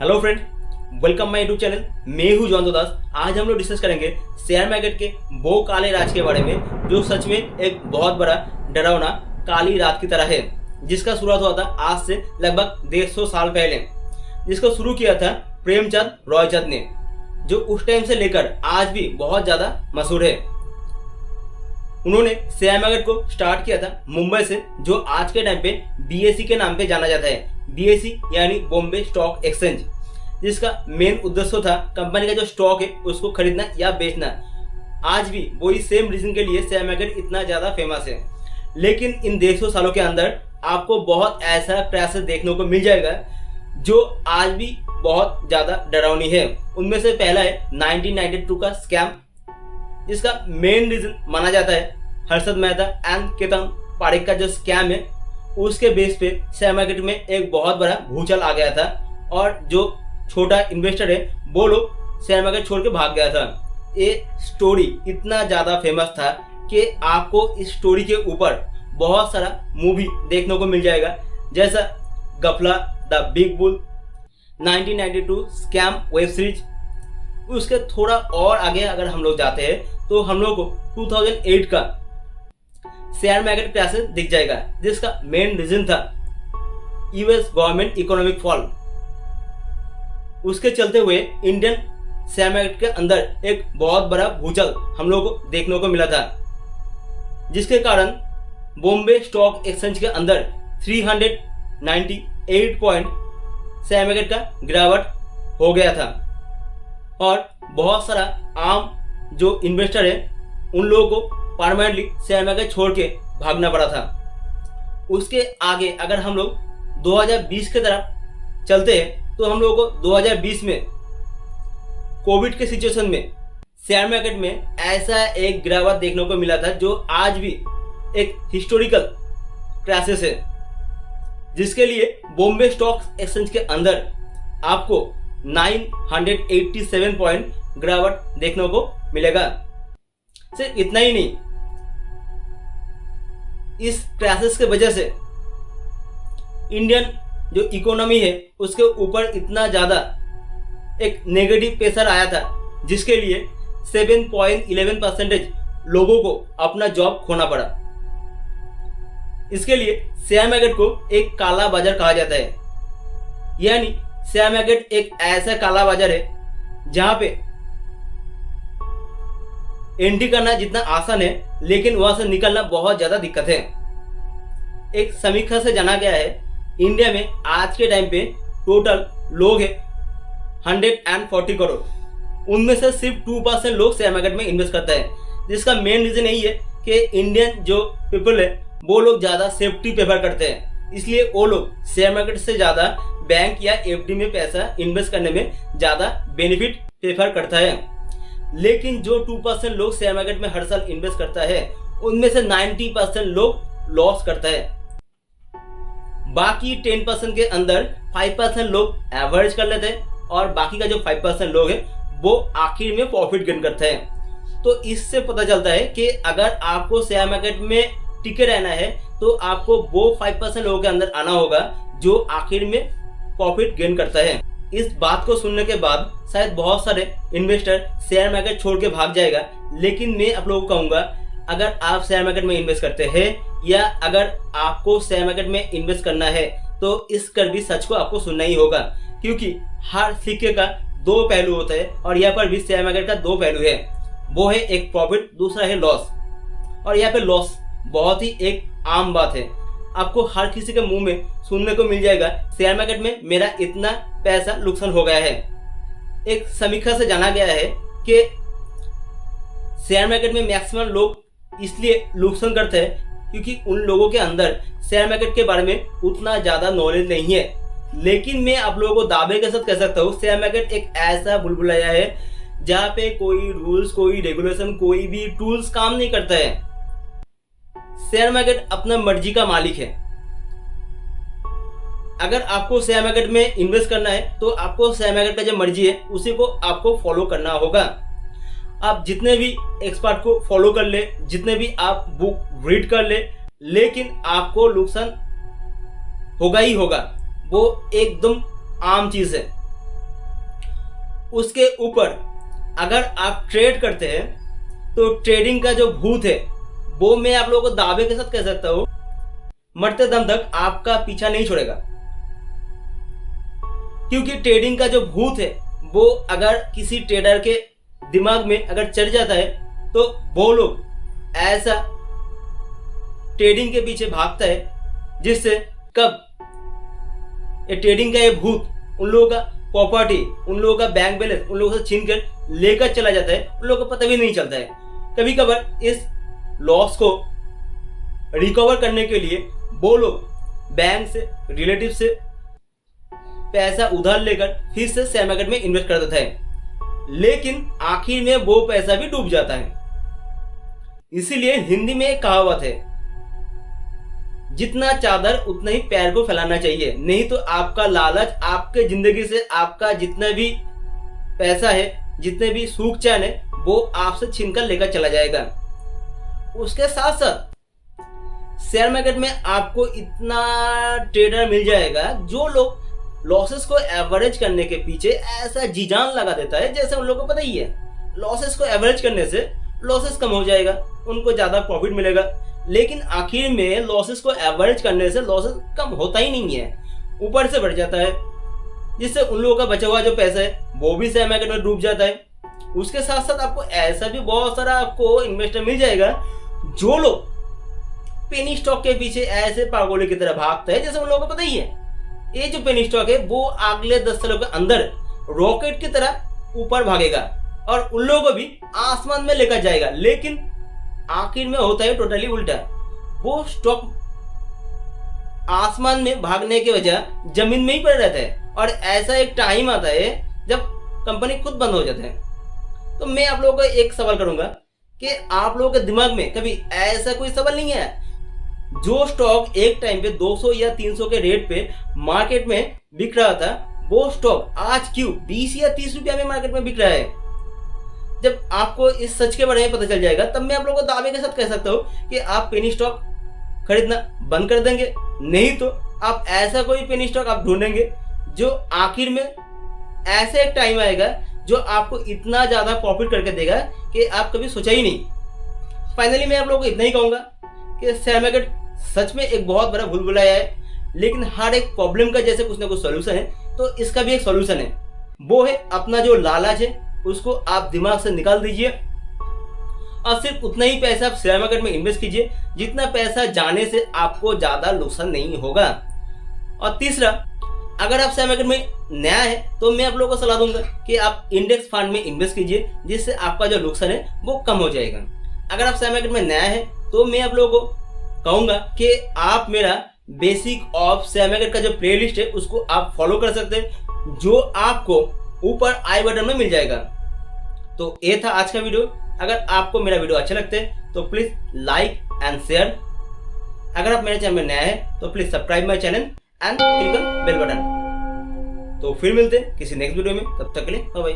Hello friend, welcome my YouTube channel. मैं हूं John दास। आज हम लोग डिस्कस करेंगे शेयर मार्केट के वो काले राज के बारे में जो सच में एक बहुत बड़ा डरावना काली रात की तरह है, जिसका शुरुआत हुआ था आज से लगभग 150 साल पहले। जिसको शुरू किया था प्रेमचंद रॉयचंद ने, जो उस टाइम से लेकर आज भी बहुत ज्यादा मशहूर है। उन्होंने शेयर मार्केट को स्टार्ट किया था मुंबई से, जो आज के टाइम पे बीएसई के नाम पे जाना जाता है। बीएसई यानी बॉम्बे स्टॉक एक्सचेंज, जिसका मेन उद्देश्य था कंपनी का जो स्टॉक है उसको खरीदना या बेचना। आज भी वही सेम रीजन के लिए शेयर मार्केट इतना ज्यादा फेमस है। लेकिन इन 150 सालों के अंदर आपको बहुत ऐसा क्रैशेस देखने को मिल जाएगा जो आज भी बहुत ज्यादा डरावनी है। उनमें से पहला है 1992 का स्कैम, जिसका मेन रीजन माना जाता है हर्षद मेहता एंड केतन पारेख का जो स्कैम है, उसके बेस पे शेयर मार्केट में एक बहुत बड़ा भूचाल आ गया था और जो छोटा इन्वेस्टर है वो लोग शेयर मार्केट छोड़ के भाग गया था। ये स्टोरी इतना ज्यादा फेमस था कि आपको इस स्टोरी के ऊपर बहुत सारा मूवी देखने को मिल जाएगा, जैसा Gafla, the big bull, 1992 scam web series. उसके थोड़ा और आगे अगर हम लोग जाते हैं तो हम लोग को 2008 का शेयर मार्केट क्रैशेस दिख जाएगा, जिसका मेन रीजन था यूएस गवर्नमेंट इकोनॉमिक फॉल। उसके चलते हुए इंडियन शेयर मार्केट के अंदर एक बहुत बड़ा भूचाल हम लोग को देखने को मिला था, जिसके कारण बॉम्बे स्टॉक एक्सचेंज के अंदर 398 पॉइंट शेयर मार्केट का गिरावट हो गया था और बहुत सारा आम जो इन्वेस्टर है उन लोगों को परमानेंटली शेयर मार्केट छोड़ के भागना पड़ा था। उसके आगे अगर हम लोग 2020 की तरफ चलते हैं तो हम लोगों को 2020 में कोविड के सिचुएशन में शेयर मार्केट में ऐसा एक गिरावट देखने को मिला था जो आज भी एक हिस्टोरिकल क्रैशेस है, जिसके लिए बॉम्बे स्टॉक एक्सचेंज के अंदर आपको 987 पॉइंट गिरावट देखने को मिलेगा। सिर्फ इतना ही नहीं, इस क्रैशेस के वजह से इंडियन जो इकोनॉमी है उसके ऊपर इतना ज्यादा एक नेगेटिव प्रेशर आया था, जिसके लिए 7.11% लोगों को अपना जॉब खोना पड़ा। इसके लिए शेयर मार्केट को एक काला बाजार कहा जाता है। यानी शेयर मार्केट एक ऐसा काला बाजार है जहां पे एंट्री करना जितना आसान है, लेकिन वहां से निकलना बहुत ज्यादा दिक्कत है। एक समीक्षा से जाना गया है इंडिया में आज के टाइम पे टोटल लोग है 140 करोड़। उनमें से सिर्फ 2% लोग शेयर मार्केट में इन्वेस्ट करता है, जिसका मेन रीजन यही है कि इंडियन जो पीपल है वो लोग ज्यादा सेफ्टी प्रेफर करते हैं। इसलिए वो लोग शेयर मार्केट से ज्यादा बैंक या एफडी में पैसा इन्वेस्ट करने में ज्यादा बेनिफिट प्रेफर करता है। लेकिन जो 2% लोग शेयर मार्केट में हर साल इन्वेस्ट करता है, उनमें से 90% लोग लॉस करता है। बाकी 10% के अंदर 5% लोग एवरेज कर लेते हैं और बाकी का जो 5% लोग हैं वो आखिर में प्रॉफिट गेन करते हैं। तो इससे पता चलता है कि अगर आपको शेयर मार्केट में टिके रहना है तो आपको वो 5% लोगों के अंदर आना होगा जो आखिर में प्रॉफिट गेन करता है। इस बात को सुनने के बाद शायद बहुत सारे इन्वेस्टर शेयर मार्केट छोड़ के भाग जाएगा, लेकिन मैं आप लोगों को कहूंगा, अगर आप शेयर मार्केट में इन्वेस्ट करते हैं या अगर आपको शेयर मार्केट में इन्वेस्ट करना है तो इस कड़वी सच को आपको सुनना ही होगा, क्योंकि हर सिक्के का दो पहलू होता है और यहाँ पर भी शेयर मार्केट का दो पहलू है। वो है एक प्रॉफिट, दूसरा है लॉस। और यहाँ पे लॉस बहुत ही एक आम बात है, आपको हर किसी के मुंह में सुनने को मिल जाएगा, शेयर मार्केट में मेरा इतना पैसा नुकसान हो गया है। एक समीक्षा से जाना गया है कि शेयर मार्केट में मैक्सिमम लोग इसलिए नुकसान करते हैं क्योंकि उन लोगों के अंदर शेयर मार्केट के बारे में उतना ज्यादा नॉलेज नहीं है। लेकिन मैं आप लोगों को दावे के साथ कह सकता हूँ, शेयर मार्केट एक ऐसा बुलबुलाया है जहाँ पे कोई रूल्स, कोई रेगुलेशन, कोई भी टूल्स काम नहीं करता है। शेयर मार्केट अपना मर्जी का मालिक है। अगर आपको शेयर मार्केट में इन्वेस्ट करना है तो आपको शेयर मार्केट का जो मर्जी है उसी को आपको फॉलो करना होगा। आप जितने भी एक्सपर्ट को फॉलो कर ले, जितने भी आप बुक रीड कर ले, लेकिन आपको नुकसान होगा ही होगा। वो एकदम आम चीज है। उसके ऊपर अगर आप ट्रेड करते हैं तो ट्रेडिंग का जो भूत है वो मैं आप लोगों को दावे के साथ कह सकता हूं, मरते दम तक आपका पीछा नहीं छोड़ेगा। क्योंकि ट्रेडिंग का जो भूत है वो अगर किसी ट्रेडर के दिमाग में अगर चढ़ जाता है तो वो लोग ऐसा ट्रेडिंग के पीछे भागता है जिससे कब ये ट्रेडिंग का ये भूत उन लोगों का प्रॉपर्टी, उन लोगों का बैंक बैलेंस उन लोगों से छीन कर लेकर चला जाता है, उन लोगों को पता भी नहीं चलता है। कभी कभार इस लॉस को रिकवर करने के लिए वो लोग बैंक से, रिलेटिव से पैसा उधार लेकर फिर से शेयर मार्केट में इन्वेस्ट कर देता है, लेकिन आखिर में वो पैसा भी डूब जाता है। इसीलिए हिंदी में एक कहावत है, जितना चादर उतना ही पैर को फैलाना चाहिए, नहीं तो आपका लालच आपके जिंदगी से आपका जितना भी पैसा है, जितने भी सुख चैन है वो आपसे छीनकर लेकर चला जाएगा। उसके साथ साथ शेयर मार्केट में आपको इतना ट्रेडर मिल जाएगा जो लोग लॉसेस को एवरेज करने के पीछे ऐसा जी जान लगा देता है, जैसे उन लोगों को पता ही है लॉसेस को एवरेज करने से लॉसेस कम हो जाएगा, उनको ज्यादा प्रॉफिट मिलेगा। लेकिन आखिर में लॉसेस को एवरेज करने से लॉसेस कम होता ही नहीं है, ऊपर से बढ़ जाता है, जिससे उन लोगों का बचा हुआ जो पैसा है वो भी शेयर मार्केट में डूब जाता है। उसके साथ साथ आपको ऐसा भी बहुत सारा आपको इन्वेस्टर मिल जाएगा जो लोग पेनी स्टॉक के पीछे ऐसे पागलों की तरह भागता है, जैसे उन लोगों को पता ही है ये जो पेनी स्टॉक है वो अगले 10 सालों के अंदर रॉकेट की तरह ऊपर भागेगा और उन लोगों को भी आसमान में लेकर जाएगा। लेकिन आखिर में होता है टोटली उल्टा, वो स्टॉक आसमान में भागने के वजह जमीन में ही पड़ रहता है और ऐसा एक टाइम आता है जब कंपनी खुद बंद हो जाता है। तो मैं आप लोगों को एक सवाल करूंगा कि आप लोगों के दिमाग में कभी ऐसा कोई सवाल नहीं है, जो स्टॉक एक टाइम पे 200 या 300 के रेट पे मार्केट में बिक रहा था वो स्टॉक आज क्यों 20 या 30 रुपया में मार्केट में बिक रहा है? जब आपको इस सच के बारे में पता चल जाएगा तब मैं आप लोगों को दावे के साथ कह सकता हूँ कि आप पेनी स्टॉक खरीदना बंद कर देंगे, नहीं तो आप ऐसा कोई पेनी स्टॉक आप ढूंढेंगे जो आखिर में ऐसे एक टाइम आएगा जो आपको इतना ज्यादा प्रॉफिट करके देगा कि आप कभी सोचा ही नहीं। फाइनली मैं आप लोगों को इतना ही कहूंगा कि शेयर मार्केट सच में एक बहुत बड़ा भूल भुलाया है, लेकिन हर एक प्रॉब्लम का जैसे कुछ ना कुछ सॉल्यूशन है, तो इसका भी एक सॉल्यूशन है, वो है अपना जो लालच है उसको आप दिमाग से निकाल दीजिए और सिर्फ उतना ही पैसा आप शेयर मार्केट में इन्वेस्ट कीजिए जितना पैसा जाने से आपको ज्यादा नुकसान नहीं होगा। और तीसरा, अगर आप शेयर मार्केट में नया है तो मैं आप लोगों को सलाह दूंगा कि आप इंडेक्स फंड में इन्वेस्ट कीजिए, जिससे आपका जो नुकसान है वो कम हो जाएगा। अगर आप शेयर मार्केट में नया है तो मैं आप लोगों को कहूंगा कि आप मेरा बेसिक ऑफ शेयर मार्केट का जो प्लेलिस्ट है उसको आप फॉलो कर सकते हैं, जो आपको ऊपर आई बटन में मिल जाएगा। तो ये था आज का वीडियो। अगर आपको मेरा वीडियो अच्छा लगता है तो प्लीज लाइक एंड शेयर। अगर आप मेरे चैनल में नया है तो please subscribe my channel and click on bell button. तो फिर मिलते हैं किसी नेक्स्ट वीडियो में, तब तक के लिए बाय बाय।